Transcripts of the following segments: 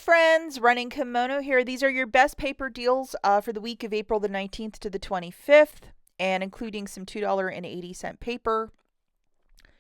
friends, Running Kimono here. These are your best paper deals for the week of April the 19th to the 25th, and including some $2.80 paper.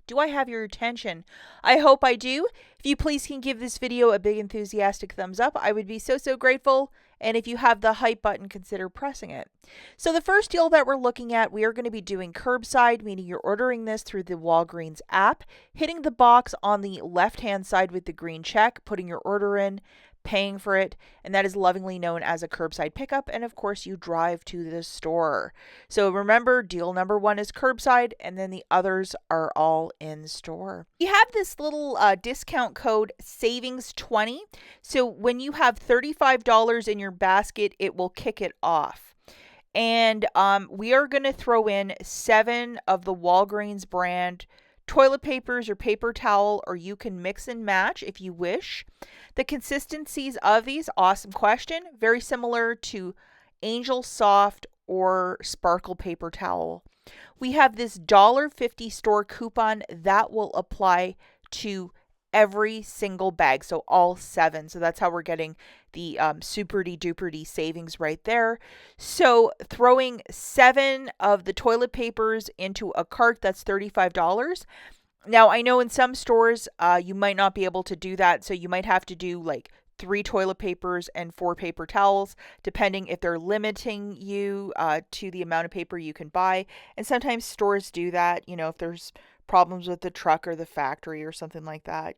Do I have your attention? I hope I do. If you please can give this video a big enthusiastic thumbs up, I would be so grateful. And if you have the hype button, consider pressing it. So the first deal that we're looking at, we are going to be doing curbside, meaning you're ordering this through the Walgreens app, hitting the box on the left-hand side with the green check, putting your order in, paying for it, and that is lovingly known as a curbside pickup. And of course, you drive to the store. So remember, deal number one is curbside, and then the others are all in store. You have this little discount code savings20. So when you have $35 in your basket, it will kick it off. And we are going to throw in 7 of the Walgreens brand toilet papers or paper towel, or you can mix and match if you wish. The consistencies of these, awesome question, very similar to Angel Soft or Sparkle paper towel. We have this $1.50 store coupon that will apply to every single bag, so all 7. So that's how we're getting the super-duper savings right there. So throwing 7 of the toilet papers into a cart, that's $35. Now, I know in some stores you might not be able to do that, so you might have to do like 3 toilet papers and 4 paper towels, depending if they're limiting you to the amount of paper you can buy. And sometimes stores do that, if there's problems with the truck or the factory or something like that,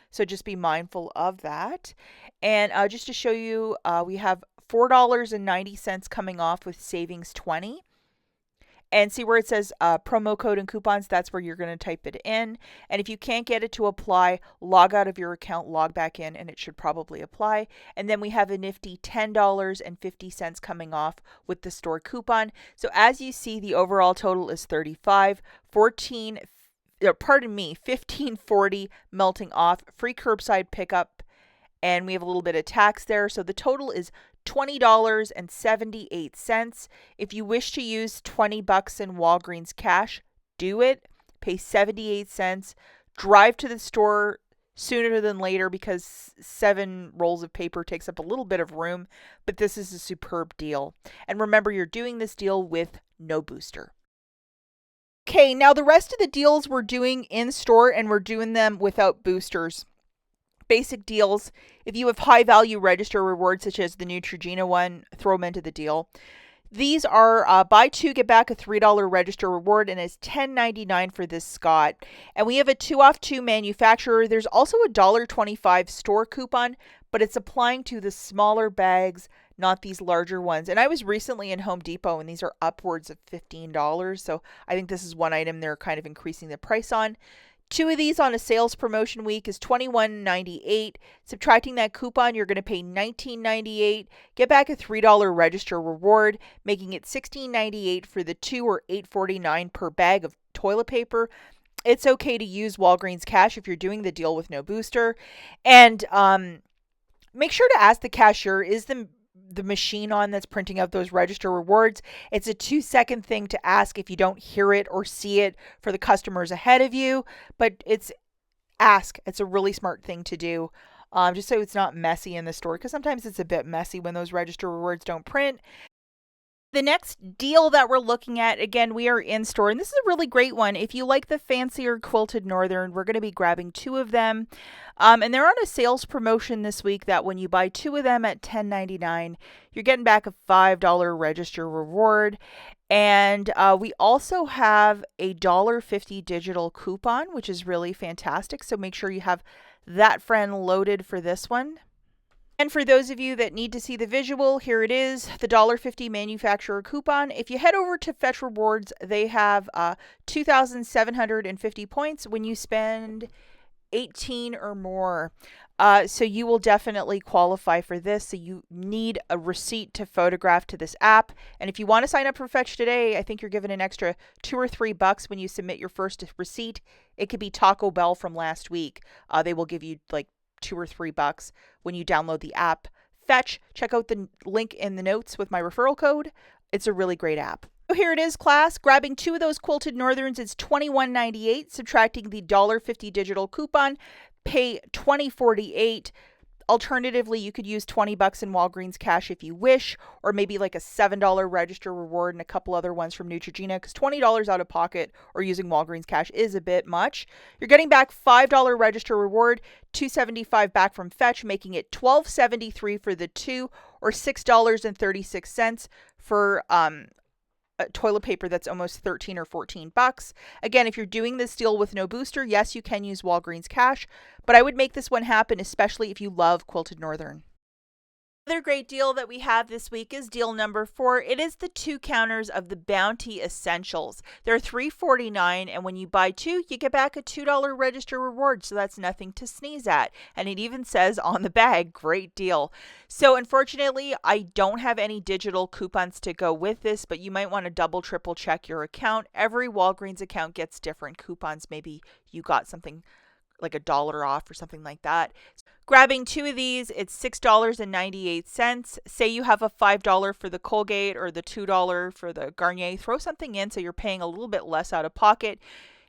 so just be mindful of that. And just to show you, we have $4.90 coming off with savings 20. And see where it says promo code and coupons, that's where you're going to type it in. And if you can't get it to apply, log out of your account, log back in, and it should probably apply. And then we have a nifty $10.50 coming off with the store coupon. So as you see, the overall total is $15.40 melting off, free curbside pickup, and we have a little bit of tax there. So the total is $20.78. If you wish to use $20 in Walgreens cash, do it. Pay 78 cents. Drive to the store sooner than later because 7 rolls of paper takes up a little bit of room, but this is a superb deal. And remember, you're doing this deal with no booster. Okay, now the rest of the deals we're doing in store, and we're doing them without boosters. Basic deals. If you have high value register rewards such as the Neutrogena one, throw them into the deal. These are buy 2 get back a $3 register reward, and it's $10.99 for this Scott. And we have a 2 off 2 manufacturer. There's also a $1.25 store coupon, but it's applying to the smaller bags, not these larger ones. And I was recently in Home Depot, and these are upwards of $15. So I think this is one item they're kind of increasing the price on. 2 of these on a sales promotion week is $21.98. Subtracting that coupon, you're going to pay $19.98. Get back a $3 register reward, making it $16.98 for the 2 or $8.49 per bag of toilet paper. It's okay to use Walgreens cash if you're doing the deal with no booster. And make sure to ask the cashier, is the machine on that's printing out those register rewards? It's a 2-second thing to ask if you don't hear it or see it for the customers ahead of you, but ask. It's a really smart thing to do, just so it's not messy in the store, because sometimes it's a bit messy when those register rewards don't print. The next deal that we're looking at, again, we are in store, and this is a really great one. If you like the fancier Quilted Northern, we're going to be grabbing 2 of them. And they're on a sales promotion this week that when you buy 2 of them at $10.99, you're getting back a $5 register reward. And we also have a $1.50 digital coupon, which is really fantastic. So make sure you have that friend loaded for this one. And for those of you that need to see the visual, here it is, the $1.50 manufacturer coupon. If you head over to Fetch Rewards, they have 2,750 points when you spend 18 or more. So you will definitely qualify for this. So you need a receipt to photograph to this app. And if you want to sign up for Fetch today, I think you're given an extra $2 or $3 when you submit your first receipt. It could be Taco Bell from last week. They will give you like $2 or $3 when you download the app. Fetch, check out the link in the notes with my referral code. It's a really great app. So here it is, class. Grabbing 2 of those Quilted Northerns, it's $21.98. Subtracting the $1.50 digital coupon, pay $20.48. Alternatively, you could use 20 bucks in Walgreens cash if you wish, or maybe like a $7 register reward and a couple other ones from Neutrogena, because $20 out of pocket or using Walgreens cash is a bit much. You're getting back $5 register reward, $2.75 back from Fetch, making it $12.73 for the two, or $6.36 for toilet paper that's almost 13 or 14 bucks. Again, if you're doing this deal with no booster, yes, you can use Walgreens cash, but I would make this one happen, especially if you love Quilted Northern. Another great deal that we have this week is deal number 4. It is the 2 counters of the Bounty Essentials. They're $3.49, and when you buy 2, you get back a $2 register reward, so that's nothing to sneeze at. And it even says on the bag, great deal. So unfortunately, I don't have any digital coupons to go with this, but you might want to double, triple check your account. Every Walgreens account gets different coupons. Maybe you got something like $1 off or something like that. Grabbing 2 of these, it's $6.98. Say you have a $5 for the Colgate or the $2 for the Garnier. Throw something in so you're paying a little bit less out of pocket.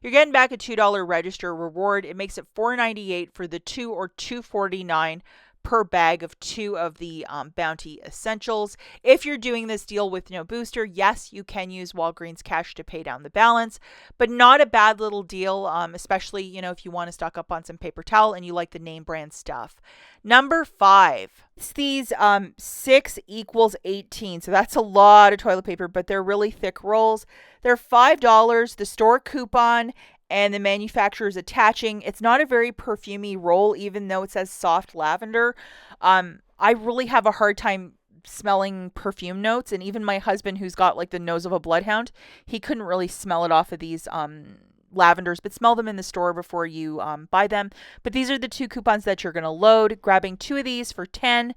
You're getting back a $2 register reward. It makes it $4.98 for the 2, or $2.49 per bag of 2 of the Bounty Essentials. If you're doing this deal with no booster, yes, you can use Walgreens cash to pay down the balance, but not a bad little deal, especially, if you want to stock up on some paper towel and you like the name brand stuff. Number 5. It's these 6 equals 18. So that's a lot of toilet paper, but they're really thick rolls. They're $5. The store coupon and the manufacturer is attaching. It's not a very perfumey roll, even though it says soft lavender. I really have a hard time smelling perfume notes, and even my husband, who's got like the nose of a bloodhound, he couldn't really smell it off of these lavenders, but smell them in the store before you buy them. But these are the 2 coupons that you're going to load. Grabbing 2 of these for $10.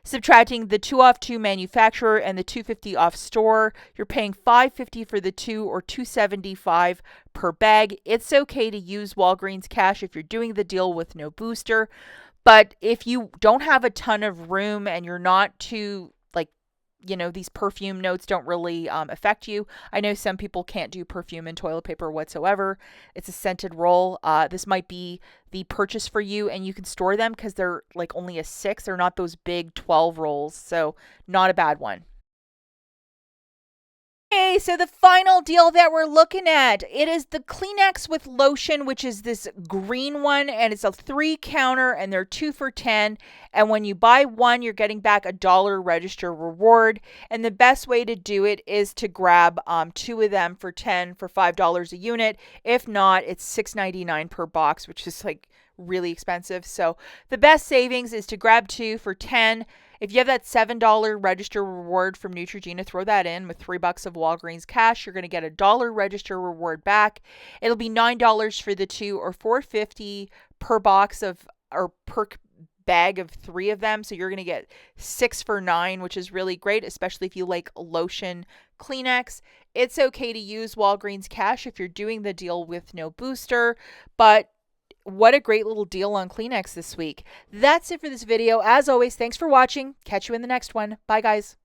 Subtracting the 2 off 2 manufacturer and the $2.50 off store, you're paying $5.50 for the 2, or $2.75 per bag. It's okay to use Walgreens cash if you're doing the deal with no booster, but if you don't have a ton of room and you're not too, these perfume notes don't really affect you. I know some people can't do perfume in toilet paper whatsoever. It's a scented roll. This might be the purchase for you, and you can store them because they're like only a 6. They're not those big 12 rolls, so not a bad one. Okay, so the final deal that we're looking at, it is the Kleenex with lotion, which is this green one, and it's a 3 counter, and they're 2 for $10. And when you buy 1, you're getting back a $1 register reward. And the best way to do it is to grab 2 of them for $10 for $5 a unit. If not, it's $6.99 per box, which is like really expensive. So the best savings is to grab 2 for $10. If you have that $7 register reward from Neutrogena, throw that in with $3 of Walgreens cash. You're going to get a $1 register reward back. It'll be $9 for the 2, or $4.50 per box of, or per bag of 3 of them. So you're going to get 6 for $9, which is really great, especially if you like lotion, Kleenex. It's okay to use Walgreens cash if you're doing the deal with no booster, but what a great little deal on Kleenex this week. That's it for this video. As always, thanks for watching. Catch you in the next one. Bye, guys.